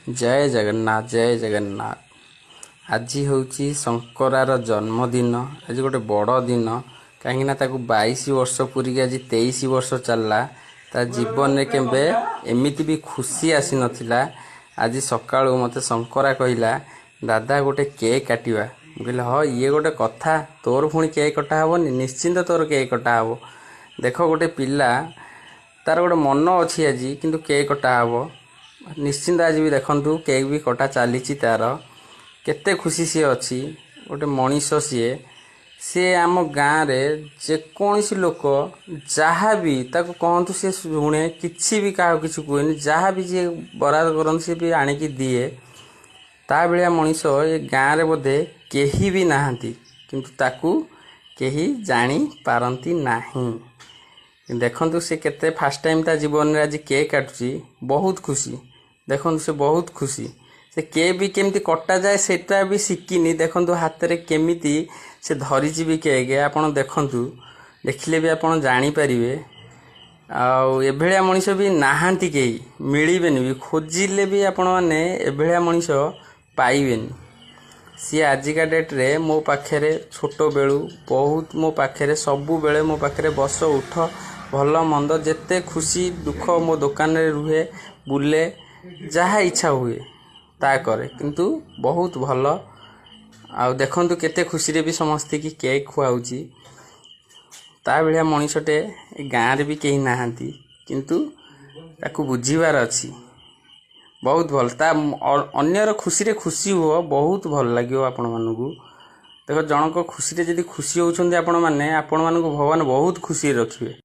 जय जगन्नाथ जय जगन्नाथ। आज हूँ शंकरार जन्मदिन। आज गोटे बड़ दिन कहीं 22 वर्ष पूरी आज 23 वर्ष चलला। ता जीवन में केबे एमिति भी खुशी आसी नथिला। आज सकाळू मते शंकरा कहला दादा गोटे केक काटिबा। कहले हाँ ये गोटे कथा, तोर पुणी केक कटा हेनी, निश्चिंत तोर केक कटा हे। देख गोटे पिला तार गोटे मन अच्छी आज किंतु केक कटा हे निश्चिंत। आज भी देखंतु केक भी कटा चली तार केते खुशी सी अच्छी गोटे मनीष सी आम गाँव रे जेकोसी लोक जहाँ भी ताको कहतु सी शुणे किसी भी क्या किसी कहे जहाँ भी जी बराद करते सी भी आणिकी दिए ता भाया मनीष ये गाँव में बोधे केही भी नहांती किंतु ताकू केही जानी पारंती नाही। देखंतु से केते फास्ट टाइम ता जीवन में आज केक काटुची बहुत खुशी। देखो से बहुत खुशी से केक भी केमती कटा जाए सेटा भी शिखिनी। देखो हाथ में केमिति से धरीची भी केक आपन देखंतु देखिले भी आपन जानी परिवे। एभलिया मनीष भी नाहांती केही मिलबेनी भी खोजिले भी आपण माने एभलिया मनीष पाइबेनी। सी आजिका डेट रे मो पाखे छोट बेलू बहुत मो पाखे सबु बेले मो पाखे बस उठ भल मंद जेते खुशी दुख मो दुकान रे रुहे बुले जहाँ इच्छा हुए ता करे किंतु बहुत भल। आ देखंतु केते खुशी रे भी समस्ते की केक खुआउची। ता भलिया मनीषटे गाँव रे भी केही नाहांती किंतु ताकू बुझीबार अछि बहुत भल। ता अन्यर खुशी रे खुशी हुओ बहुत भल लागियो आपण मानकू। देखो जनक खुशी रे जदी खुशी होउछन्ती आपण माने भगवान बहुत खुशी रखिबे।